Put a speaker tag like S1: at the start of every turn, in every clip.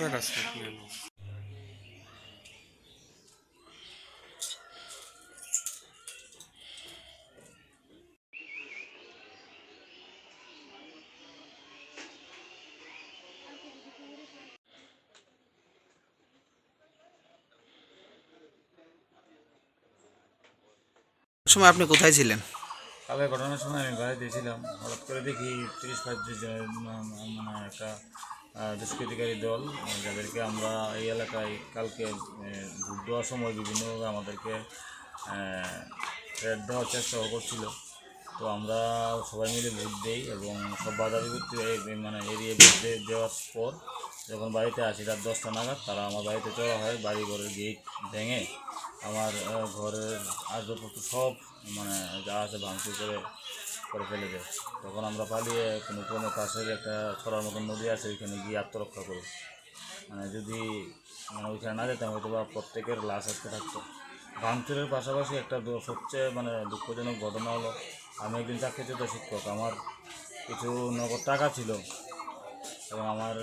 S1: পুরো রাস্তা নিয়ে
S2: সময় আপনি কোথায় ছিলেন?
S3: কালকে ঘটনার সময় আমি বাড়িতে ছিলাম। হঠাৎ করে দেখি 30-35 জন মানে একটা দুষ্কৃতিকারী দল, যাদেরকে আমরা এই এলাকায় কালকে ভোট দেওয়ার সময় বিভিন্নভাবে আমাদেরকে থ্রেট দেওয়ার চেষ্টাও করছিল। তো আমরা সবাই মিলে ভোট দিই এবং সব বাধা বিপত্তি মানে এড়িয়ে ভোট দেওয়ার পর যখন বাড়িতে আসি রাত 10টা নাগাদ তারা আমার বাড়িতে চড়া হয়, বাড়ি ঘরের গেট ভেঙে আমার ঘরের আসবাবপত্র সব মানে যা আছে ভাঙচুর করে ফেলে দেয়। তখন আমরা পালিয়ে কোনো ক্রমে পাশের একটা ছড়ার মতন নদী আছে, ওইখানে গিয়ে আত্মরক্ষা করি। মানে যদি মানে ওইখানে না যেতাম হয়তো বা প্রত্যেকের লাশ আটকে থাকতো। ভাঙচুরের পাশাপাশি একটা সবচেয়ে মানে দুঃখজনক ঘটনা হলো, আমি একদিন চাকরিচ্যুত শিক্ষক, আমার কিছু নগদ টাকা ছিল এবং আমার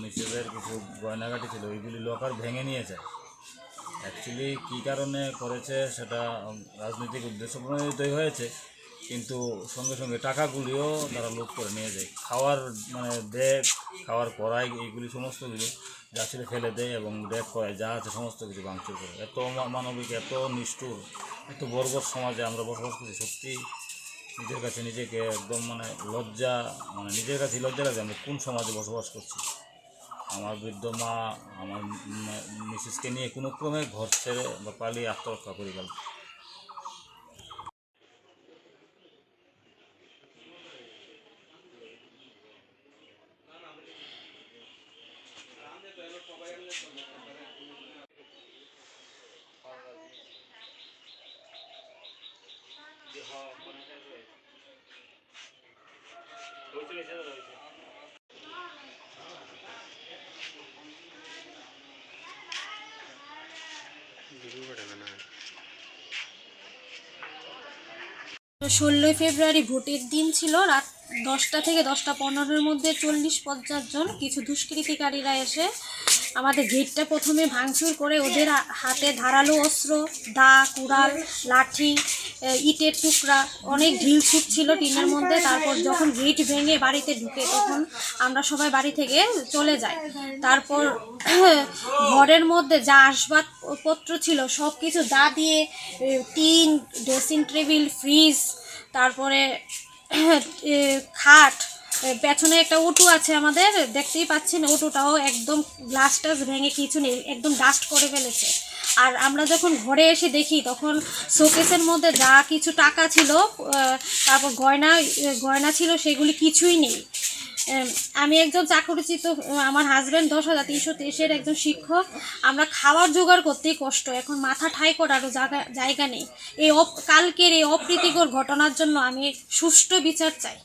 S3: মিসেসের কিছু গয়নাগাটি ছিল, ওইগুলি লকার ভেঙে নিয়ে যায়। অ্যাকচুয়ালি কী কারণে করেছে সেটা রাজনৈতিক উদ্দেশ্য প্রণোদিতই হয়েছে, কিন্তু সঙ্গে সঙ্গে টাকাগুলিও তারা লুট করে নিয়ে যায়। খাওয়ার মানে ব্যাগ, খাওয়ার কড়াই, এইগুলি সমস্তগুলি যা ছিল ফেলে দেয় এবং ব্যাগ কড়াই যা আছে সমস্ত কিছু ভাঙচুর করে। এত মানবিক, এত নিষ্ঠুর, এত বর্বর সমাজে আমরা বসবাস করছি। সত্যি নিজের কাছে নিজেকে একদম মানে লজ্জা, মানে নিজের কাছে লজ্জা লাগে আমরা কোন সমাজে বসবাস করছি। আমার বৃদ্ধ মা আমার মিসেসকে নিয়ে কোনো ক্রমে ঘর ছেড়ে বা পালিয়ে আত্মরক্ষা করে গেল।
S4: ষোলোই ফেব্রুয়ারি ভোটের দিন ছিল। রাত 10টা থেকে 10টা 15-এর মধ্যে 40-50 জন কিছু দুষ্কৃতিকারীরা এসে আমাদের গেটটা প্রথমে ভাঙচুর করে, ওদের হাতে ধারালো অস্ত্র, দা, কুড়াল, লাঠি, ইটের টুকরা, অনেক ঢিল ছুট ছিল টিনের মধ্যে। তারপর যখন গেট ভেঙে বাড়িতে ঢুকে তখন আমরা সবাই বাড়ি থেকে চলে যাই। তারপর ঘরের মধ্যে যা আসবাবপত্র ছিল সব কিছু দা দিয়ে, টিন, ড্রেসিং টেবিল, ফ্রিজ, তারপরে খাট, পেছনে একটা অটো আছে আমাদের, দেখতেই পাচ্ছেন অটোটাও একদম গ্লাস টাস ভেঙে কিছু নেই, একদম ডাস্ট করে ফেলেছে। আর আমরা যখন ঘরে এসে দেখি তখন শোকেসের মধ্যে যা কিছু টাকা ছিল, তারপর গয়না ছিল, সেগুলি কিছুই নেই। আমি একজন চাকরিচ্যুত, আমার হাজব্যান্ড 10,323-এর একজন শিক্ষক। আমরা খাওয়ার জোগাড় করতেই কষ্ট, এখন মাথা ঠাই করারও জায়গা নেই। কালকের এই অপ্রীতিকর ঘটনার জন্য আমি সুষ্ঠু বিচার চাই।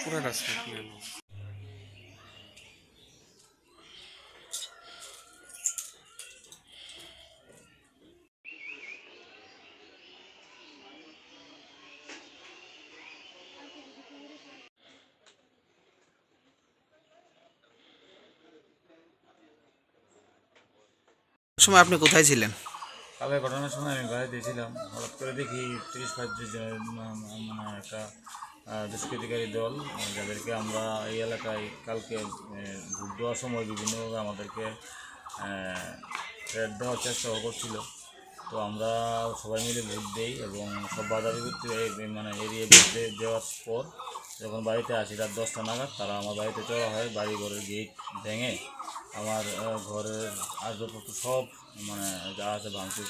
S1: পুরো রাস্তা নিয়ে
S2: সময় আপনি কোথায় ছিলেন?
S3: কালকে ঘটনার সময় আমি বাড়িতে ছিলাম, হঠাৎ করে দেখি 30-35 জনের মানে একটা দুষ্কৃতিকারী দল, যাদেরকে আমরা এই এলাকায় কালকে ভোট দেওয়ার সময় বিভিন্নভাবে আমাদেরকে থ্রেট দেওয়ার চেষ্টাও করছিল। তো আমরা সবাই মিলে ভোট দিই এবং সব বাধা বিপত্তি মানে এড়িয়ে ভোট দেওয়ার পর যখন বাড়িতে আসি রাত 10টা নাগাদ, তারা আমার বাড়িতে চড়া হয়, বাড়ি ঘরের গেট ভেঙে আমার ঘরের আসবাবপত্র সব মানে যা আছে ভাঙচুর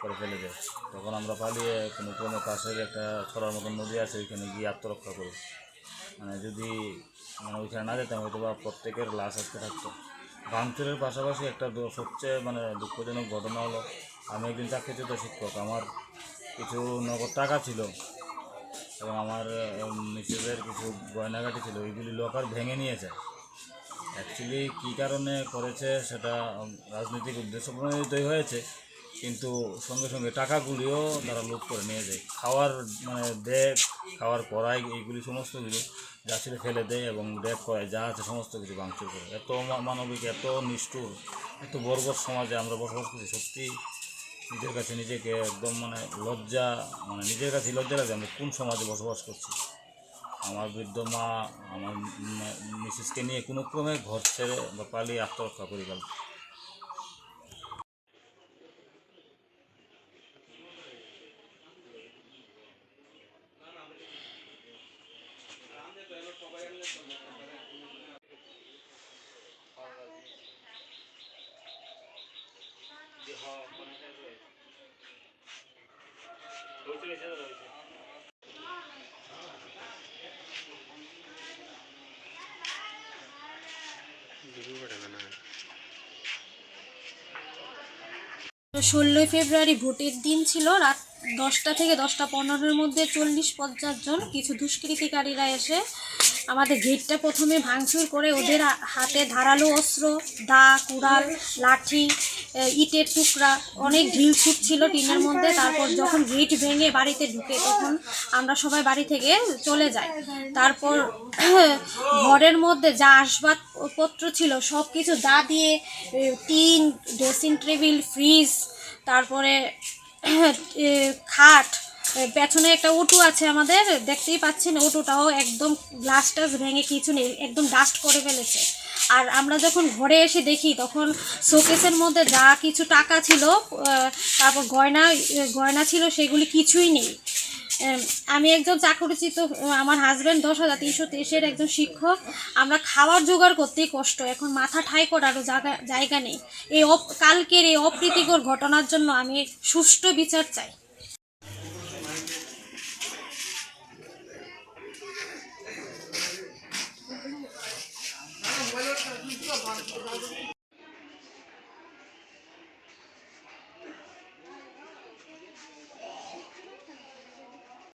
S3: করে ফেলে দেয়। তখন আমরা পালিয়ে কোনো ক্রমে পাশের একটা ছড়ার মতন নদী আছে, ওইখানে গিয়ে আত্মরক্ষা করি। মানে যদি মানে ওইখানে না যেতাম হয়তো বা প্রত্যেকের লাশ আসতে থাকতো। ভাঙচুরের পাশাপাশি একটা সবচেয়ে মানে দুঃখজনক ঘটনা হলো, আমি একদিন চাকরিচ্যুত শিক্ষক, আমার কিছু নগদ টাকা ছিল এবং আমার মিসেসের কিছু গয়নাগাটি ছিল, ওইগুলি লকার ভেঙে নিয়ে যায়। অ্যাকচুয়ালি কী কারণে করেছে সেটা রাজনৈতিক উদ্দেশ্য প্রণোদিতই হয়েছে, কিন্তু সঙ্গে সঙ্গে টাকাগুলিও তারা লুট করে নিয়ে যায়। খাওয়ার মানে ব্যাগ, খাওয়ার কড়াই, এইগুলি সমস্ত কিছু যা ছিল ফেলে দেয় এবং ব্যাগ কড়াই যা আছে সমস্ত কিছু ভাঙচুর করে। এত মানবিক, এত নিষ্ঠুর, এত বর্বর সমাজে আমরা বসবাস করছি, সত্যি নিজের কাছে নিজেকে একদম মানে লজ্জা, মানে নিজের কাছে লজ্জা লাগে আমরা কোন সমাজে বসবাস করছি। আমার বৃদ্ধ মা, আমার মিসেসকে নিয়ে কোনো ক্রমে ঘর ছেড়ে বা পালিয়ে আত্মরক্ষা করি গেল।
S4: তো 16ই ফেব্রুয়ারি ভোটের দিন ছিল, রাত 10টা থেকে 10টা 15-এর মধ্যে 40-50 জন কিছু দুষ্কৃতিকারীরা এসে আমাদের গেটটা প্রথমে ভাঙচুর করে ওদের হাতে ধারালো অস্ত্র, দা, কুড়াল, লাঠি, ইটের টুকরা, অনেক ঢিল ছুট ছিল টিনের মধ্যে। তারপর যখন গেট ভেঙে বাড়িতে ঢুকে তখন আমরা সবাই বাড়ি থেকে চলে যাই। তারপর ঘরের মধ্যে যা আসবাবপত্র ছিল সব কিছু দা দিয়ে, টিন, ড্রেসিং টেবিল, ফ্রিজ, তারপরে খাট, পেছনে একটা উটু আছে আমাদের, দেখতেই পাচ্ছেন, উটুটাও একদম গ্লাসটা ভেঙে কিছু নেই, একদম ডাস্ট করে ফেলেছে। আর আমরা যখন ঘরে এসে দেখি তখন শোকেসের মধ্যে যা কিছু টাকা ছিল, তারপর গয়না ছিল, সেগুলি কিছুই নেই। আমি একজন চাকরিচ্যুত, আমার হাজব্যান্ড 10,323-এর একজন শিক্ষক। আমরা খাবার জোগাড় করতেই কষ্ট, এখন মাথা ঠাঁই করারও জায়গা নেই। কালকের এই অপ্রীতিকর ঘটনার জন্য আমি সুষ্ঠু বিচার চাই।